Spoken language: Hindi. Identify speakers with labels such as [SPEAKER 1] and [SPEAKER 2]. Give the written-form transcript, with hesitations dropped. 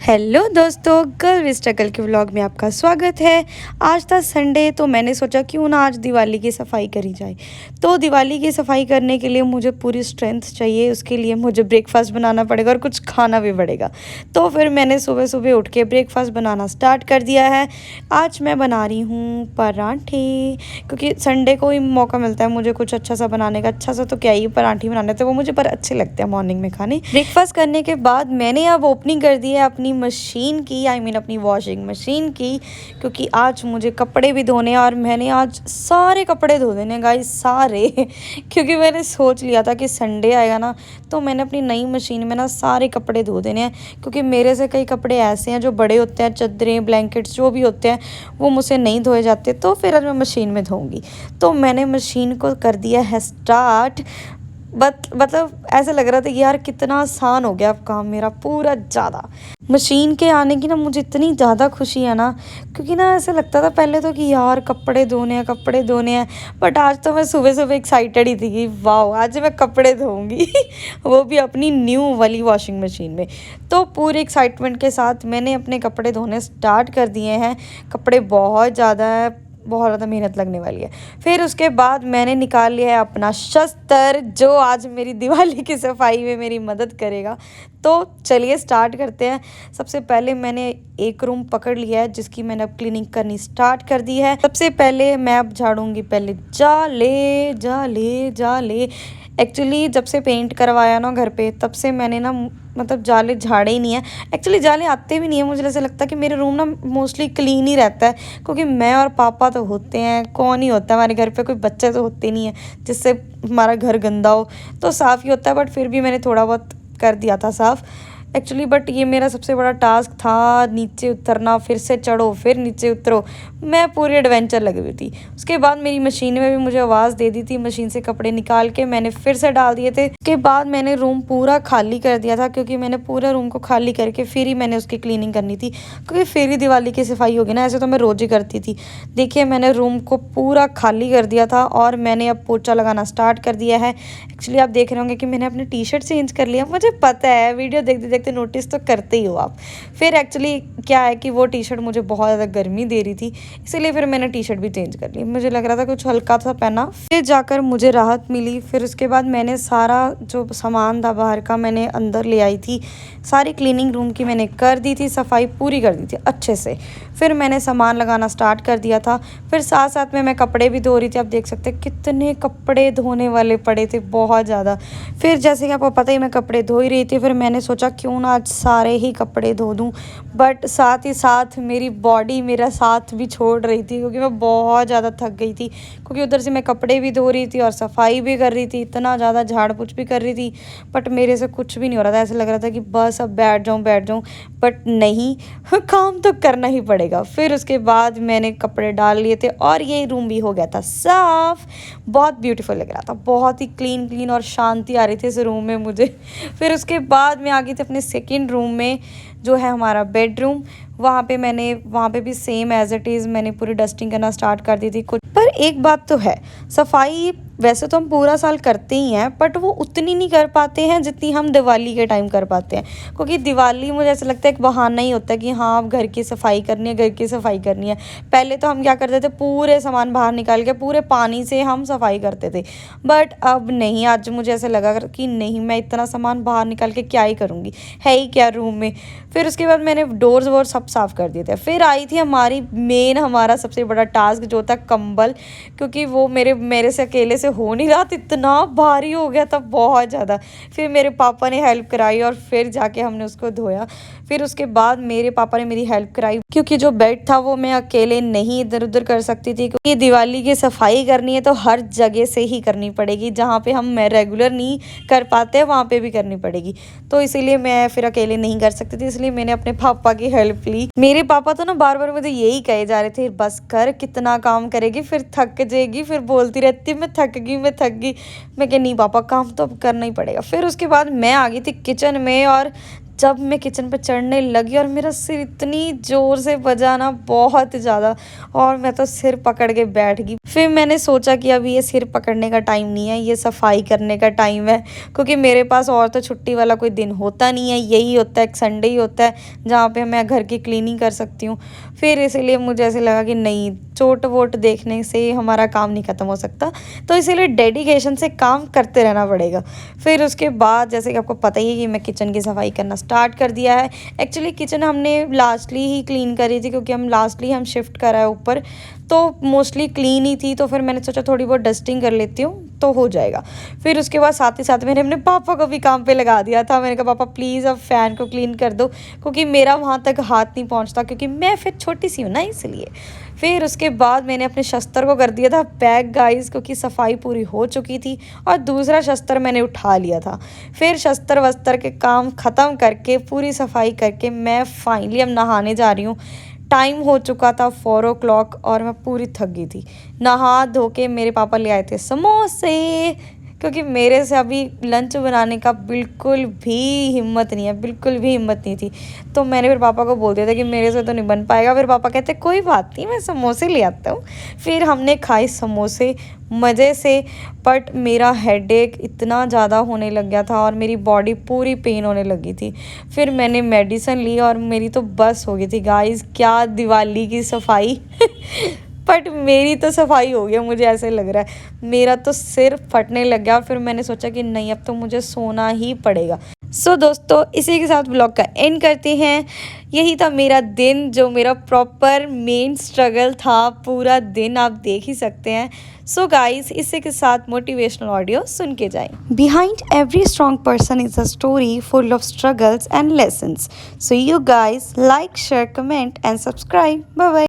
[SPEAKER 1] हेलो दोस्तों, गर्ल विद स्ट्रगल के व्लॉग में आपका स्वागत है। आज था संडे, तो मैंने सोचा क्यों ना आज दिवाली की सफाई करी जाए। तो दिवाली की सफाई करने के लिए मुझे पूरी स्ट्रेंथ चाहिए। उसके लिए मुझे ब्रेकफास्ट बनाना पड़ेगा और कुछ खाना भी पड़ेगा। तो फिर मैंने सुबह सुबह उठ के ब्रेकफास्ट बनाना स्टार्ट कर दिया है। आज मैं बना रही हूँ पराठे, क्योंकि संडे को ही मौका मिलता है मुझे कुछ अच्छा सा बनाने का। अच्छा सा तो क्या ही, पराठे बनाने थे वो मुझे पर अच्छे लगते हैं मॉर्निंग में खाने। ब्रेकफास्ट करने के बाद मैंने अब ओपनिंग कर दी है अपनी मशीन की, अपनी वॉशिंग मशीन की, क्योंकि आज मुझे कपड़े भी धोने हैं और मैंने आज सारे कपड़े धो देने गाइस, सारे क्योंकि मैंने सोच लिया था कि संडे आएगा ना, तो मैंने अपनी नई मशीन में ना सारे कपड़े धो देने हैं। क्योंकि मेरे से कई कपड़े ऐसे हैं जो बड़े होते हैं, चादरें ब्लैंकेट्स जो भी होते हैं वो मुझसे नहीं धोए जाते, तो फिर आज मैं मशीन में धोऊंगी। तो मैंने मशीन को कर दिया है स्टार्ट। मतलब ऐसा लग रहा था कि यार कितना आसान हो गया अब काम मेरा पूरा। ज़्यादा मशीन के आने की ना मुझे इतनी ज़्यादा खुशी है ना, क्योंकि ना ऐसा लगता था पहले तो कि यार कपड़े धोने हैं। बट आज तो मैं सुबह सुबह एक्साइटेड ही थी कि वाह आज मैं कपड़े धोऊंगी वो भी अपनी न्यू वाली वॉशिंग मशीन में। तो पूरे एक्साइटमेंट के साथ मैंने अपने कपड़े धोने स्टार्ट कर दिए हैं। कपड़े बहुत ज़्यादा मेहनत लगने वाली है। फिर उसके बाद मैंने निकाल लिया है अपना शस्त्र, जो आज मेरी दिवाली की सफाई में मेरी मदद करेगा। तो चलिए स्टार्ट करते हैं। सबसे पहले मैंने एक रूम पकड़ लिया है जिसकी मैंने अब क्लीनिंग करनी स्टार्ट कर दी है। सबसे पहले मैं अब झाड़ूंगी पहले जाले। एक्चुअली जब से पेंट करवाया ना घर पे, तब से मैंने ना मतलब जाले झाड़े ही नहीं है। एक्चुअली जाले आते भी नहीं है। मुझे ऐसा लगता है कि मेरे रूम ना मोस्टली क्लीन ही रहता है, क्योंकि मैं और पापा तो होते हैं, कौन ही होता है हमारे घर पे, कोई बच्चे तो होते नहीं है जिससे हमारा घर गंदा हो। तो साफ़ ही होता है, बट फिर भी मैंने थोड़ा बहुत कर दिया था साफ़ एक्चुअली। बट ये मेरा सबसे बड़ा टास्क था, नीचे उतरना, फिर से चढ़ो फिर नीचे उतरो। मैं पूरी एडवेंचर लगी हुई थी। उसके बाद मेरी मशीन में भी मुझे आवाज़ दे दी थी। मशीन से कपड़े निकाल के मैंने फिर से डाल दिए थे। उसके बाद मैंने रूम पूरा खाली कर दिया था, क्योंकि मैंने पूरा रूम को खाली करके फिर ही मैंने उसकी क्लीनिंग करनी थी, क्योंकि फिर ही दिवाली की सफाई होगी ना। ऐसे तो मैं रोज़ ही करती थी। देखिए मैंने रूम को पूरा खाली कर दिया था और मैंने अब पोछा लगाना स्टार्ट कर दिया है। एक्चुअली आप देख रहे होंगे कि मैंने अपनी टी शर्ट चेंज कर लिया। मुझे पता है, वीडियो देखते देखते नोटिस तो करते ही हो आप। फिर एक्चुअली क्या है कि वो टी शर्ट मुझे बहुत ज़्यादा गर्मी दे रही थी, इसीलिए फिर मैंने टी शर्ट भी चेंज कर ली। मुझे लग रहा था कुछ हल्का सा पहना, फिर जाकर मुझे राहत मिली। फिर उसके बाद मैंने सारा जो सामान था बाहर का मैंने अंदर ले आई थी। सारी क्लीनिंग रूम की मैंने कर दी थी, सफाई पूरी कर दी थी अच्छे से। फिर मैंने सामान लगाना स्टार्ट कर दिया था। फिर साथ साथ में मैं कपड़े भी धो रही थी। आप देख सकते हैं कितने कपड़े धोने वाले पड़े थे, बहुत ज़्यादा। फिर जैसे कि आपको पता ही, मैं कपड़े धो ही रही थी। फिर मैंने सोचा क्यों ना आज सारे ही कपड़े धो दूँ, बट साथ ही साथ मेरी बॉडी मेरा साथ भी छोड़ रही थी, क्योंकि मैं बहुत ज़्यादा थक गई थी। क्योंकि उधर से मैं कपड़े भी धो रही थी और सफाई भी कर रही थी, इतना ज़्यादा झाड़ पोंछ भी कर रही थी, बट मेरे से कुछ भी नहीं हो रहा था। ऐसा लग रहा था कि बस अब बैठ जाऊँ, बट नहीं काम तो करना ही पड़ेगा। फिर उसके बाद मैंने कपड़े डाल लिए थे और ये रूम भी हो गया था साफ़। बहुत ब्यूटीफुल लग रहा था, बहुत ही क्लीन और शांति आ रही थी इस रूम में मुझे। फिर उसके बाद मैं आ गई थी अपने सेकेंड रूम में, जो है हमारा बेडरूम। वहाँ पे भी सेम एज इट इज़ मैंने पूरी डस्टिंग करना स्टार्ट कर दी थी। कुछ पर एक बात तो है, सफाई वैसे तो हम पूरा साल करते ही हैं, बट वो उतनी नहीं कर पाते हैं जितनी हम दिवाली के टाइम कर पाते हैं। क्योंकि दिवाली मुझे ऐसा लगता है एक बहाना ही होता है कि हाँ अब घर की सफाई करनी है। पहले तो हम क्या करते थे, पूरे सामान बाहर निकाल के पूरे पानी से हम सफाई करते थे, बट अब नहीं। आज मुझे ऐसा लगा कि नहीं, मैं इतना सामान बाहर निकाल के क्या ही करूँगी, है ही क्या रूम में। फिर उसके बाद मैंने डोर्स वोर सब साफ़ कर दिए थे। फिर आई थी हमारा सबसे बड़ा टास्क, जो था कंबल, क्योंकि वो मेरे से अकेले से हो नहीं रहा था, इतना भारी हो गया था बहुत ज़्यादा। फिर मेरे पापा ने हेल्प कराई और फिर जाके हमने उसको धोया। फिर उसके बाद मेरे पापा ने मेरी हेल्प कराई, क्योंकि जो बेड था वो मैं अकेले नहीं इधर उधर कर सकती थी, क्योंकि दिवाली की सफाई करनी है तो हर जगह से ही करनी पड़ेगी। जहाँ पे हम रेगुलर नहीं कर पाते वहाँ पे भी करनी पड़ेगी, तो इसीलिए मैं फिर अकेले नहीं कर सकती थी, इसलिए मैंने अपने पापा की हेल्प ली। मेरे पापा तो ना बार बार मुझे यही कहे जा रहे थे, बस कर, कितना काम करेगी, फिर थक जाएगी, फिर बोलती रहती मैं थक गई। मैं कह नहीं पापा, काम तो अब करना ही पड़ेगा। फिर उसके बाद मैं आ गई थी किचन में और जब मैं किचन पे चढ़ने लगी और मेरा सिर इतनी ज़ोर से बजा ना, बहुत ज़्यादा, और मैं तो सिर पकड़ के बैठ गई। फिर मैंने सोचा कि अब ये सिर पकड़ने का टाइम नहीं है, ये सफाई करने का टाइम है, क्योंकि मेरे पास और तो छुट्टी वाला कोई दिन होता नहीं है, यही होता है, एक संडे ही होता है जहाँ पे मैं घर की क्लीनिंग कर सकती हूँ। फिर इसीलिए मुझे ऐसे लगा कि नहीं, चोट वोट देखने से हमारा काम नहीं ख़त्म हो सकता, तो इसीलिए डेडिकेशन से काम करते रहना पड़ेगा। फिर उसके बाद जैसे कि आपको पता ही है कि मैं किचन की सफाई करना स्टार्ट कर दिया है। एक्चुअली किचन हमने लास्टली ही क्लीन करी थी, क्योंकि हम शिफ्ट करा है ऊपर, तो मोस्टली क्लीन ही थी, तो फिर मैंने सोचा थोड़ी बहुत डस्टिंग कर लेती हूँ तो हो जाएगा। फिर उसके बाद साथ ही साथ मैंने अपने पापा को भी काम पे लगा दिया था। मैंने कहा पापा प्लीज़ अब फ़ैन को क्लीन कर दो, क्योंकि मेरा वहाँ तक हाथ नहीं पहुँचता, क्योंकि मैं फिर छोटी सी हूँ ना, इसलिए। फिर उसके बाद मैंने अपने शस्त्र को कर दिया था पैक गाइस, क्योंकि सफाई पूरी हो चुकी थी और दूसरा शस्त्र मैंने उठा लिया था। फिर शस्त्र वस्त्र के काम ख़त्म करके, पूरी सफाई करके, मैं फाइनली अब नहाने जा रही हूँ। टाइम हो चुका था 4 o'clock और मैं पूरी थक गई थी। नहा धो के मेरे पापा ले आए थे समोसे, क्योंकि मेरे से अभी लंच बनाने का बिल्कुल भी हिम्मत नहीं है, बिल्कुल भी हिम्मत नहीं थी। तो मैंने फिर पापा को बोल दिया था कि मेरे से तो नहीं बन पाएगा। फिर पापा कहते कोई बात नहीं, मैं समोसे ले आता हूँ। फिर हमने खाए समोसे मज़े से, बट मेरा हेडेक इतना ज़्यादा होने लग गया था और मेरी बॉडी पूरी पेन होने लगी थी। फिर मैंने मेडिसिन ली और मेरी तो बस हो गई थी गाइस, क्या दिवाली की सफाई बट मेरी तो सफाई हो गई, मुझे ऐसे लग रहा है। मेरा तो सिर फटने लग गया। फिर मैंने सोचा कि नहीं, अब तो मुझे सोना ही पड़ेगा। सो दोस्तों, इसी के साथ ब्लॉग का एंड करते हैं। यही था मेरा दिन, जो मेरा प्रॉपर मेन स्ट्रगल था। पूरा दिन आप देख ही सकते हैं। सो गाइस, इसी के साथ मोटिवेशनल ऑडियो सुन के जाएं। Behind every strong person is a story full of struggles and lessons. So you guys like, share, comment and subscribe. Bye bye.